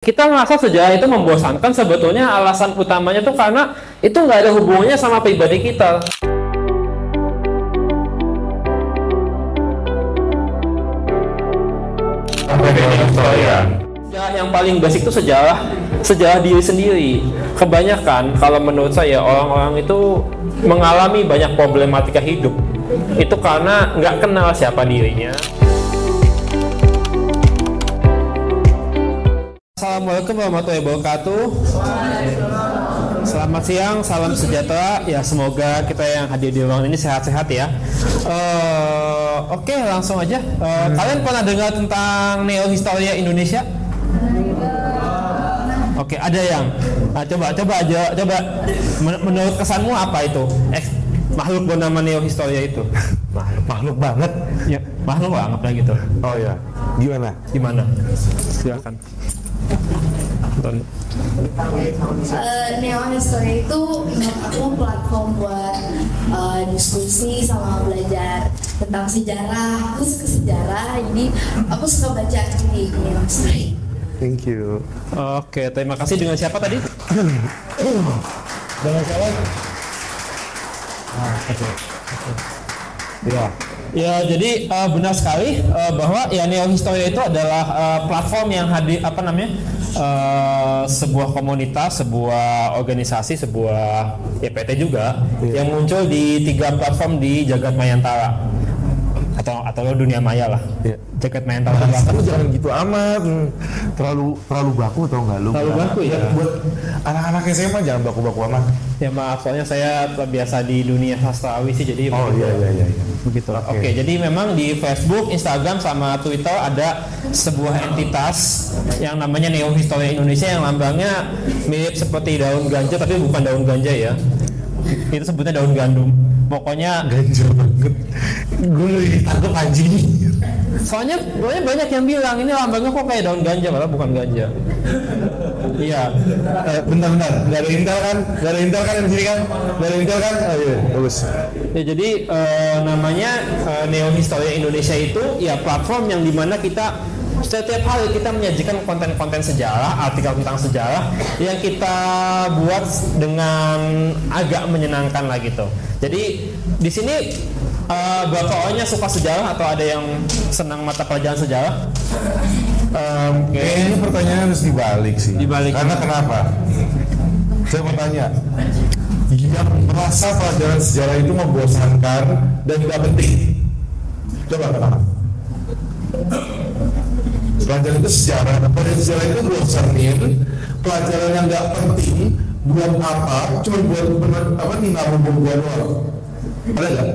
Kita merasa sejarah itu membosankan, sebetulnya alasan utamanya tuh karena itu nggak ada hubungannya sama pribadi kita. Sejarah yang paling basic itu sejarah diri sendiri. Kebanyakan kalau menurut saya orang-orang itu mengalami banyak problematika hidup itu karena nggak kenal siapa dirinya. Assalamualaikum warahmatullahi wabarakatuh. Selamat siang, salam sejahtera. Ya, semoga kita yang hadir di ruangan ini sehat-sehat ya. Oke, langsung aja. Kalian pernah dengar tentang Neohistoria Indonesia? Oke, ada yang. Nah, coba. Menurut kesanmu apa itu? Makhluk bernama Neohistoria itu? Makhluk banget. Ya, makhluk banget lah gitu. Oh ya. Gimana? Silakan. Neohistoria itu menurut aku platform buat diskusi sama belajar tentang sejarah. Aku suka sejarah, jadi aku suka baca di Neohistoria. Thank you. Oke, terima kasih. Dengan siapa tadi? Dengan siapa? Ya. Ya, jadi benar sekali bahwa ya Neohistoria itu adalah platform yang hadir sebuah komunitas, sebuah organisasi, sebuah PT juga yang muncul di 3 platform di jagat mayantara atau dunia maya lah. Jagat mayantara. Lu jangan gitu amat. Terlalu baku tau nggak lu? Terlalu baku ya. Buat anak-anak SMA jangan baku-baku amat. Ya maaf, soalnya saya biasa di dunia sastrawi sih, jadi Oh iya. begitu. Oke, jadi memang di Facebook, Instagram, sama Twitter ada sebuah entitas yang namanya Neohistoria Indonesia yang lambangnya mirip seperti daun ganja, tapi bukan daun ganja ya. Itu sebutnya daun gandum. Pokoknya Ganja banget. Gue ditangkap anjing. soalnya banyak yang bilang ini lambangnya kok kayak daun ganja, padahal bukan ganja. Iya. Bentar. Gak ada intel kan yang di sini kan? Gak ada intel kan? Oh iya, bagus. Ya, jadi namanya Neohistoria Indonesia itu ya platform yang dimana kita setiap hari kita menyajikan konten-konten sejarah, artikel tentang sejarah yang kita buat dengan agak menyenangkan lah gitu. Jadi di sini Bapak O-nya suka sejarah atau ada yang senang mata pelajaran sejarah? Kayaknya pertanyaan harus dibalik sih. Karena kenapa? Saya mau tanya, yang merasa pelajaran sejarah itu membosankan dan tidak penting, coba kenapa? Pelajaran itu sejarah itu bosanin, pelajaran yang nggak penting buat apa? Cuma buat ninggalin buat doang. Ada nggak?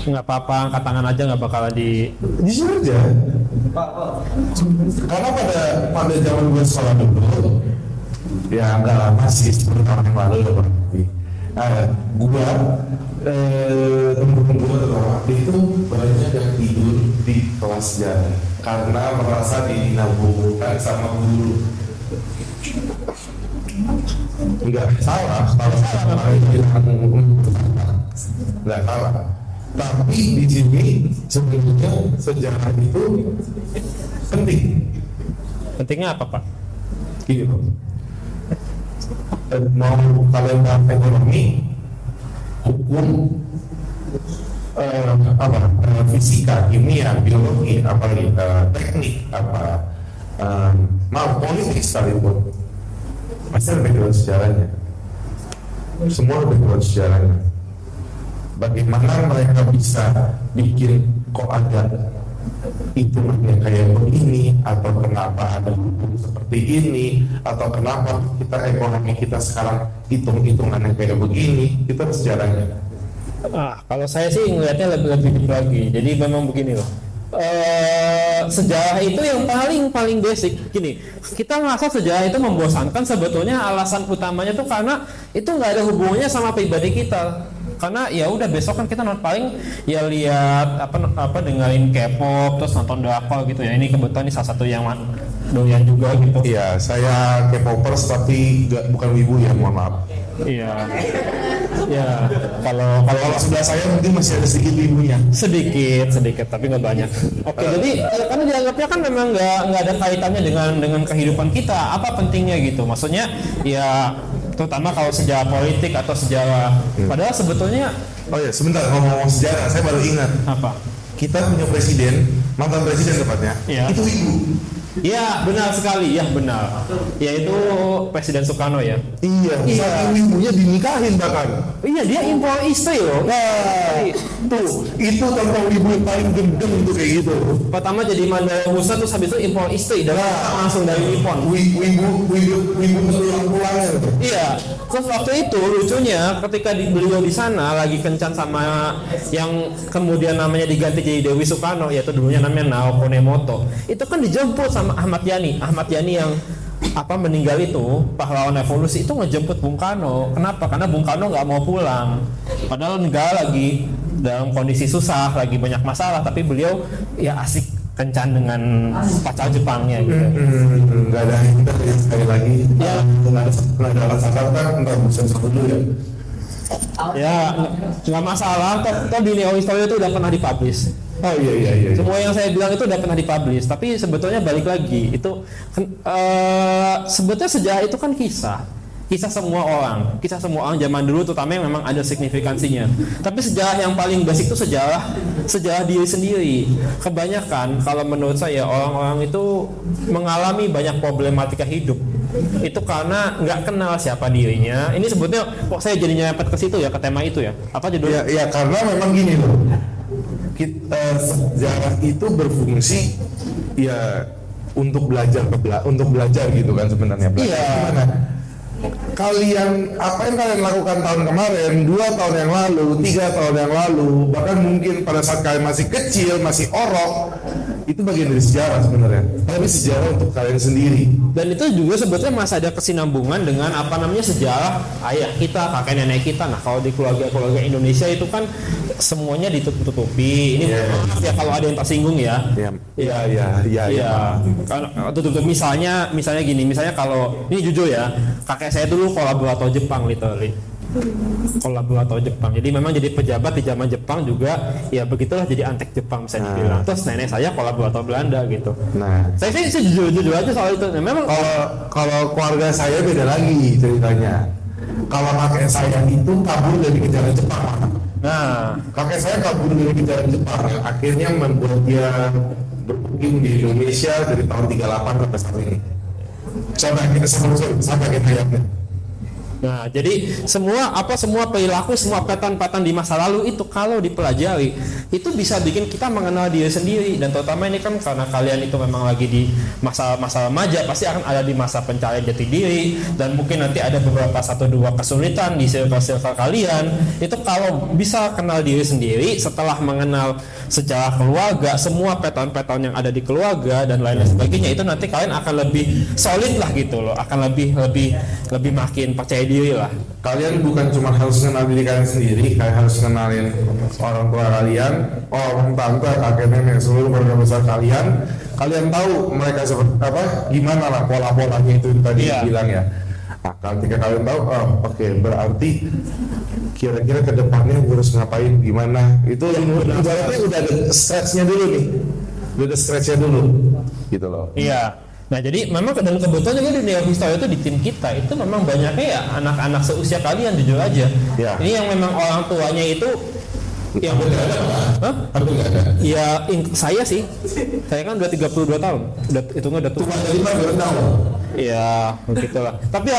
Nggak apa-apa, angkat tangan aja, nggak bakal Jujur aja. Karena pada zaman gue sekolah dulu, ya nggak lama sih, 10 tahun yang lalu udah berarti. Gue temen-temen gue waktu itu banyak yang tidur di kelas sejarah karena merasa dinabungkan sama guru. Enggak salah, nggak salah. Tapi di sini sebenarnya sejarah itu penting. Pentingnya apa, Pak? Gini Pak, mau kalian bahas ekonomi, hukum, fisika, kimia, biologi, teknik, mau politik sekalipun, pasti ada background sejarahnya. Semua ada background sejarahnya. Bagaimana mereka bisa bikin kok ada hitungannya kayak begini, atau kenapa ada hukum seperti ini, atau kenapa ekonomi kita sekarang hitung-hitungannya kayak begini, itu sejarahnya. Kalau saya sih ngelihatnya lebih lagi. Jadi memang begini loh. Sejarah itu yang paling basic. Gini, kita merasa sejarah itu membosankan, sebetulnya alasan utamanya tuh karena itu nggak ada hubungannya sama pribadi kita. Karena ya udah besok kan kita paling ya lihat dengerin K-pop, terus nonton drakor gitu ya. Ini kebetulan ini salah satu yang doyan juga gitu. Iya, saya K-popers tapi bukan wibu ya, mohon maaf. Iya. Ya, kalau sebelah saya mungkin masih ada sedikit ibunya. sedikit tapi nggak banyak. Oke, jadi ya, karena dianggapnya kan memang nggak ada kaitannya dengan kehidupan kita. Apa pentingnya gitu? Maksudnya ya terutama kalau sejarah politik atau sejarah. Padahal sebetulnya. Oh ya, sebentar ngomong sejarah, saya baru ingat. Apa? Kita punya presiden, mantan presiden tepatnya. Iya. Itu ibu. Ya benar sekali, ya benar. Yaitu Presiden Soekarno ya. Iya. Saking ibunya dinikahin bahkan. Iya, dia impor istri loh. Nah, tuh itu contoh ibu yang paling gendeng tuh kayak gitu. Pertama jadi Mandala Musa, terus habis itu impor istri dan langsung dari Nippon. Ibu pulang-pulangnya. Iya. Terus waktu itu lucunya ketika beliau di sana lagi kencan sama yang kemudian namanya diganti jadi Dewi Soekarno, yaitu dulunya namanya Naoko Nemoto. Itu kan dijemput sama Ahmad Yani yang meninggal itu pahlawan revolusi itu ngejemput Bung Karno. Kenapa? Karena Bung Karno nggak mau pulang. Padahal negara lagi dalam kondisi susah, lagi banyak masalah, tapi beliau ya asik kencan dengan pacar Jepangnya gitu. Nggak ada yang kita sekali lagi. Ya. Nggak ada alasan kan ntar bisa satu dulu ya. Ya nggak masalah. Toh di Neo History itu udah pernah dipublish. Oh iya. Semua yang saya bilang itu udah pernah dipublish, tapi sebetulnya balik lagi itu sebetulnya sejarah itu kan kisah semua orang zaman dulu, terutama yang memang ada signifikansinya. Tapi sejarah yang paling basic itu sejarah diri sendiri. Kebanyakan kalau menurut saya orang-orang itu mengalami banyak problematika hidup itu karena nggak kenal siapa dirinya. Ini sebetulnya kok saya jadi nyerempet ke situ ya, ke tema itu ya. Apa judulnya? Ya karena memang gini loh. Sejarah itu berfungsi ya untuk belajar gitu kan sebenarnya. Iya. Gimana? Apa yang kalian lakukan tahun kemarin, 2 tahun yang lalu, 3 tahun yang lalu, bahkan mungkin pada saat kalian masih kecil, masih orok, itu bagian dari sejarah sebenarnya. Tapi sejarah untuk kalian sendiri. Dan itu juga sebetulnya masih ada kesinambungan dengan sejarah ayah kita, kakek nenek kita. Nah kalau di keluarga Indonesia itu kan semuanya ditutup-tutupi. Ini maaf ya kalau ada yang tersinggung ya. Iya. Tutup. Misalnya gini, kalau ini jujur ya, kakek saya dulu kolaborator Jepang literally. Kolaborator Jepang. Jadi memang jadi pejabat di zaman Jepang juga, ya begitulah jadi antek Jepang bisa dibilang. Terus nenek saya kolaborator Belanda gitu. Nah, saya jujur aja soal itu. Nah, memang kalau keluarga saya beda lagi ceritanya. Kalau kakek saya itu kabur dari kejaran Jepang. Nah, kakek saya kabur dari kejaran Jepang, akhirnya membuat dia bermukim di Indonesia dari tahun 38 sampai saat ini. Sampai kita hayatnya. Nah, jadi semua perilaku, semua pattern di masa lalu itu kalau dipelajari itu bisa bikin kita mengenal diri sendiri. Dan terutama ini kan karena kalian itu memang lagi di masa remaja, pasti akan ada di masa pencarian jati diri, dan mungkin nanti ada beberapa 1-2 kesulitan di circle kalian. Itu kalau bisa kenal diri sendiri setelah mengenal sejarah keluarga, semua pattern yang ada di keluarga dan lain sebagainya, itu nanti kalian akan lebih solid lah gitu loh, akan lebih makin percaya diri lah. Kalian bukan cuma harus kenal diri kalian sendiri, kalian harus kenalin orang tua kalian, orang tante, kakek nenek, seluruh keluarga besar kalian. Kalian tahu mereka seperti apa, gimana lah pola-polanya itu tadi bilang ya. Nah, ketika kalian tahu, oke, berarti kira-kira ke depannya harus ngapain, gimana? Itu berarti udah ada stretch-nya dulu nih. Gitu loh. Iya. Nah jadi memang dan kebetulan juga di Neo History itu di tim kita itu memang banyaknya ya anak-anak seusia kalian, jujur aja. Ya. Ini yang memang orang tuanya itu yang ada. Ya saya sih. Saya kan udah 32 tahun. Udah tua dari tahun. Ya, begitulah. Tapi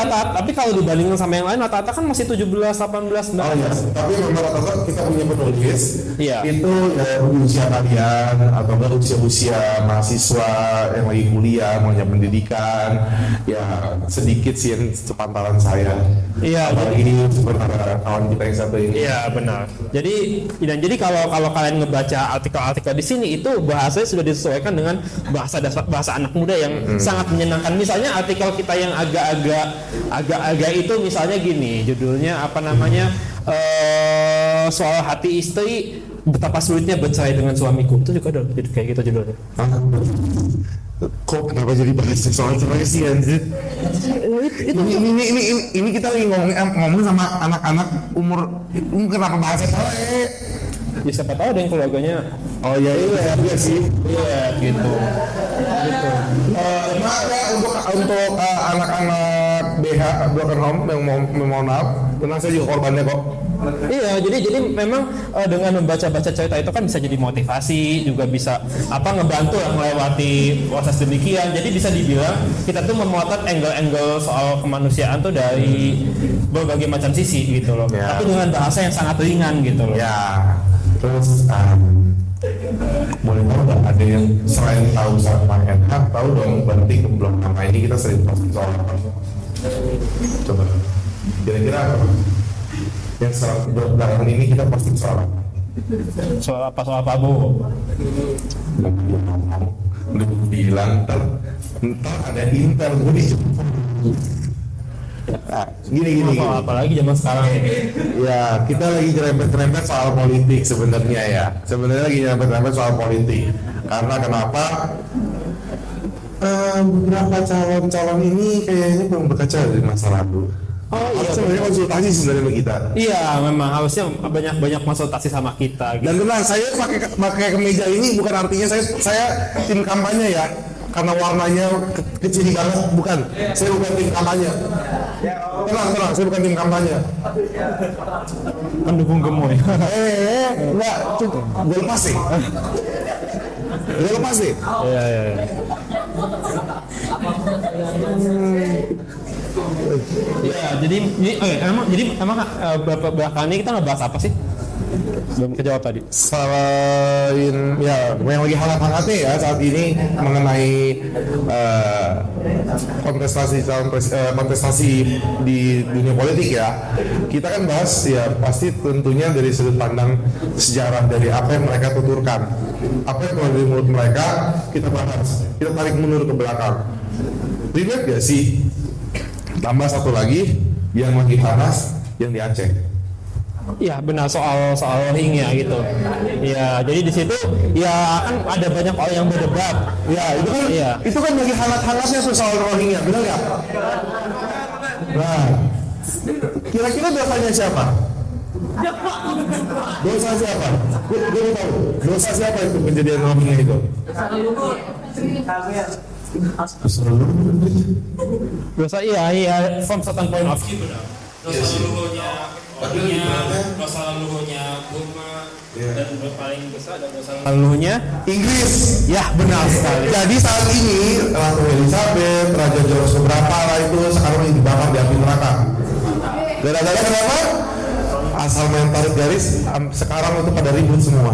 kalau dibandingkan sama yang lain rata-rata kan masih 17, 18, 19. Oh iya, tapi memang rata-rata kita punya penulis. Iya. Itu ya usia kalian atau enggak usia mahasiswa yang lagi kuliah, mau nyampe pendidikan. Ya, sedikit sih yang sepantaran saya. Iya, apalagi seperti kawan kita yang satu ini. Iya, benar. Jadi kalau kalian ngebaca artikel-artikel di sini itu bahasanya sudah disesuaikan dengan bahasa anak muda yang sangat menyenangkan. Misalnya artikel kita yang agak-agak itu misalnya gini, judulnya soal hati istri, betapa sulitnya bercerai dengan suamiku. Itu juga ada kayak gitu judulnya. Kok kenapa jadi bahas soal cerai sih anjir? Ini kita lagi ngomong sama anak-anak umur kenapa bahas cerai? Ya siapa tahu ada yang keluarganya. Oh iya sih. Iya gitu. Maaf ya untuk anak-anak BH Broken Home yang mohon maaf, tenang saya juga korbannya kok. Iya, jadi memang dengan membaca-baca cerita itu kan bisa jadi motivasi, juga bisa ngebantu lah melewati proses demikian. Jadi bisa dibilang kita tuh memotret angle-angle soal kemanusiaan tuh dari berbagai macam sisi gitu loh. Ya. Tapi dengan bahasa yang sangat ringan gitu loh. Ya, terus boleh tahu nggak ada yang selain tahu sama NH, tahu dong berarti belum nama ini kita sering posting soal apa? Coba, kira-kira apa? Yang belakangan ini kita posting soal apa? Soal apa Bu? Udah bilang ntar ada intel gue dijemput. Nah, gini. Apalagi zaman sekarang. Ya, kita lagi nyerempet-nyerempet soal politik sebenarnya ya. Sebenarnya lagi nyerempet-nyerempet soal politik. Karena kenapa? Beberapa calon-calon ini kayaknya belum berkaca dari masa lalu. Oh iya, sebenarnya konsultasi sebenarnya sama kita. Iya, memang harusnya banyak konsultasi sama kita. Gitu. Dan tenang, saya pakai kemeja ini bukan artinya saya tim kampanye ya. Karena warnanya kecil banget, bukan. Saya bukan tim kampanye. Tenang, saya bukan tim kampanye. Pendukung gemoy. Enggak, cukup. Gue lepas sih. Iya. Ya, jadi emang belakangan ini kita ngebahas apa sih? Belum kejawab tadi. Selain ya yang lagi hangat-hangatnya ya saat ini mengenai kontestasi di dunia politik ya, kita kan bahas ya pasti tentunya dari sudut pandang sejarah dari apa yang mereka tuturkan, apa yang keluar dari mulut mereka kita bahas, kita tarik mundur ke belakang. Relate gak sih? Tambah satu lagi yang lagi panas yang di Aceh. Iya benar soal Rohingya gitu. Ya jadi di situ ya kan ada banyak orang yang berdebat. Ya itu kan lagi hangat-hangatnya soal Rohingya, benar nggak? Nah, kira-kira dosanya siapa? Dosa siapa? Gue tahu. Dosa siapa itu kejadian Rohingya itu? Dosa iya from certain point of view. Dosa leluhurnya Burma dan paling besar dan dosa leluhurnya Inggris. Ya benar sekali. Jadi saat ini Ratu Elizabeth, Raja George keberapa lah itu sekarang dibakar di api neraka. Gara-gara kenapa? Asal main tarik garis sekarang itu pada ribut semua.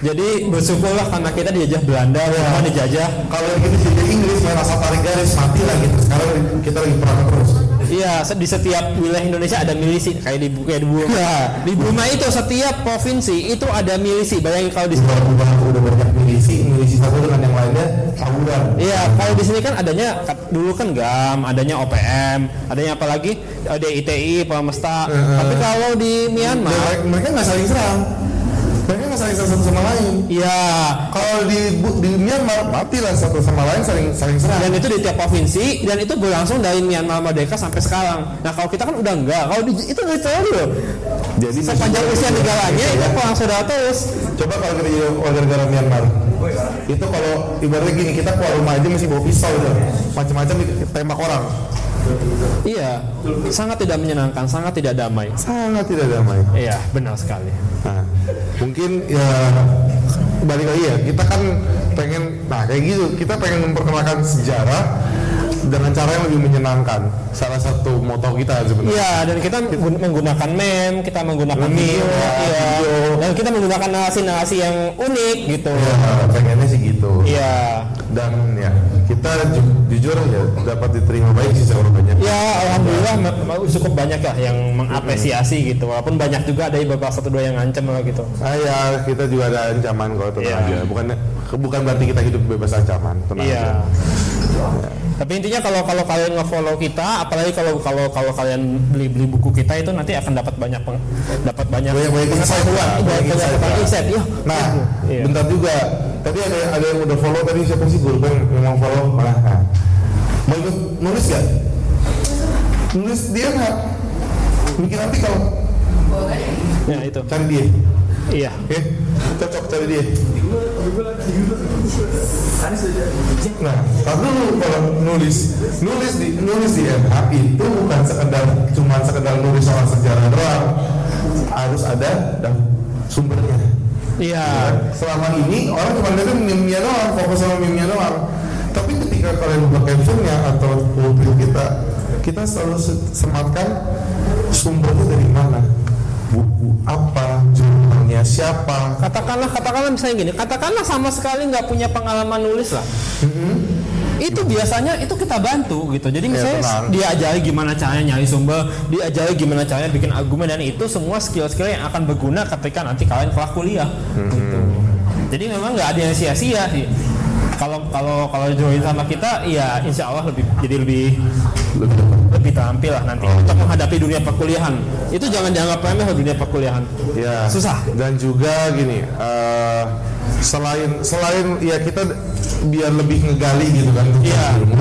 Jadi bersyukurlah karena kita dijajah Belanda, Roma dijajah. Kalau kita dijajah Inggris main asal tarik garis mati lah gitu. Sekarang kita lagi perang terus. Iya, di setiap wilayah Indonesia ada milisi kayak di Burma. Ya. Di Burma itu setiap provinsi itu ada milisi. Bayangin kalau di sini udah banyak milisi satu dengan yang lainnya tawuran. Iya, kalau di sini kan adanya dulu kan GAM, adanya OPM, adanya apalagi DITI, Pemesta. Tapi kalau di Myanmar mereka nggak saling serang. Mereka nggak saling satu sama lain. Iya. Kalau di Myanmar mati lah satu sama lain saling serang. Dan itu di tiap provinsi dan itu berlangsung dari Myanmar merdeka sampai sekarang. Nah kalau kita kan udah enggak. Kalau itu nggak terlalu loh. Jadi sepanjang usia negaranya itu perang saudara terus. Coba kalau kita jadi warga negara Myanmar, itu kalau ibaratnya gini kita keluar rumah aja masih bawa pisau udah macam-macam tembak orang. Iya, sangat tidak menyenangkan, sangat tidak damai. Sangat tidak damai. Iya, benar sekali. Nah, mungkin ya balik lagi ya, kita kan pengen, kayak gitu, kita pengen memperkenalkan sejarah dengan cara yang lebih menyenangkan. Salah satu moto kita sebenarnya. Iya, dan kita menggunakan meme, kita menggunakan video, dan kita menggunakan narasi-narasi yang unik gitu. Ya, pengennya sih gitu. Iya. Dan ya, kita jujur ya dapat diterima baik sih secara banyak. Ya, alhamdulillah cukup banyak lah yang mengapresiasi gitu. Walaupun banyak juga ada beberapa satu dua yang ngancem lah gitu. Ya, kita juga ada ancaman kok, tenang aja. Bukan berarti kita hidup bebas ancaman, tenang aja. Ya. Tapi intinya kalau kalian nge-follow kita, apalagi kalau kalian beli buku kita itu nanti akan dapat banyak insight. Banyak insight. Nah, bentar juga tadi ada yang udah follow tadi, siapa sih guru yang memang follow? Nah, mau ikut nulis gak? Nulis dia nggak? Bikin artikel? Ya itu. Cari dia. Iya. Oke, cocok cari dia. Nah, kalau nulis di MH itu bukan cuma sekedar nulis soal sejarah doang, harus ada sumbernya. Iya. Selama ini orang cuma lihat meme-nya doang, fokus sama meme-nya doang. Tapi ketika kalian buka captionnya atau pulpit kita selalu sematkan sumbernya dari mana, buku apa, jurnalnya siapa. Katakanlah misalnya gini, katakanlah sama sekali nggak punya pengalaman nulis lah. Itu biasanya itu kita bantu gitu. Jadi misalnya diajari gimana caranya nyari sumber, diajari gimana caranya bikin argumen, dan itu semua skill-skill yang akan berguna ketika nanti kalian kelas kuliah. Gitu. Jadi memang nggak ada yang sia-sia sih. Kalau join sama kita, ya insya Allah lebih terampil lah nanti untuk menghadapi dunia perkuliahan. Itu jangan dianggap remeh dunia perkuliahan. Ya. Susah. Dan juga gini, selain ya kita biar lebih ngegali gitu kan ilmu,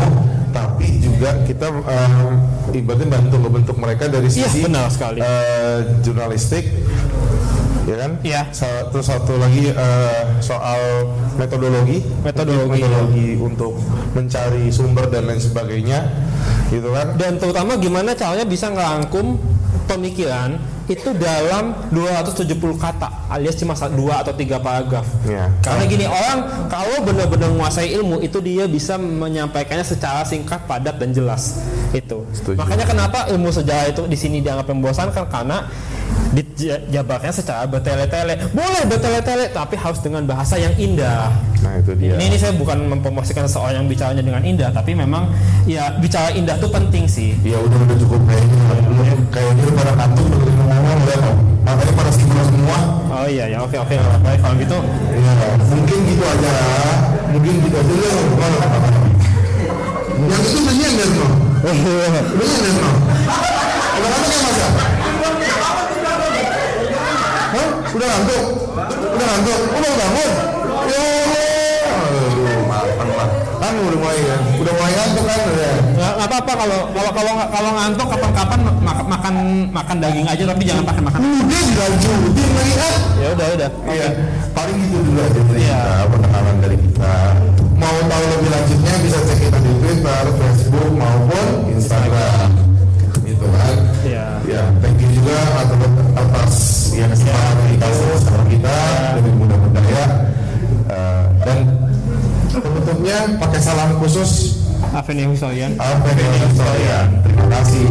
tapi juga kita ibaratnya bantu ngebentuk mereka dari sisi benar sekali. Jurnalistik. Ya kan? Iya. Terus satu lagi soal metodologi untuk mencari sumber dan lain sebagainya, gitu kan? Dan terutama gimana caranya bisa ngerangkum pemikiran itu dalam 270 kata alias cuma 2 atau 3 paragraf. Ya. Karena gini, orang kalau benar-benar menguasai ilmu itu dia bisa menyampaikannya secara singkat, padat dan jelas. Itu. Setuju. Makanya kenapa ilmu sejarah itu di sini dianggap membosankan, karena dijabarnya secara bertele-tele. Boleh bertele-tele, tapi harus dengan bahasa yang indah. Nah itu dia. Ini saya bukan mempromosikan seseorang yang bicaranya dengan indah, tapi memang ya bicara indah itu penting sih. Ya udah cukup kayaknya pada kantor ngomong udah kok. Makanya pada simpul semua. Oh iya ya, oke baik kalau gitu. Ya, mungkin gitu aja dulu. Yang itu bener nggak no? Bener nggak no? Udah ngantuk ya masa? Hah? Udah ngantuk? Udah bangun? Ya aduh, maafkan lah. Kan udah mulai ngantuk kan udah. Nggak apa-apa kalau ngantuk kapan-kapan makan daging aja, tapi jangan pakai makan. Udah dilanjutin lagi kan? Ya udah. Iya. Paling gitu dulu aja dari kita, penekanan dari kita. Mau tahu lebih lanjutnya bisa cek kita di Twitter, Facebook maupun Instagram. Gitu kan? Iya. Ya, thank you juga atas yang kesempatan dikasih sama kita, lebih mudah-mudahan ya. Dan penutupnya pakai salam khusus Aveni Historian. Terima kasih.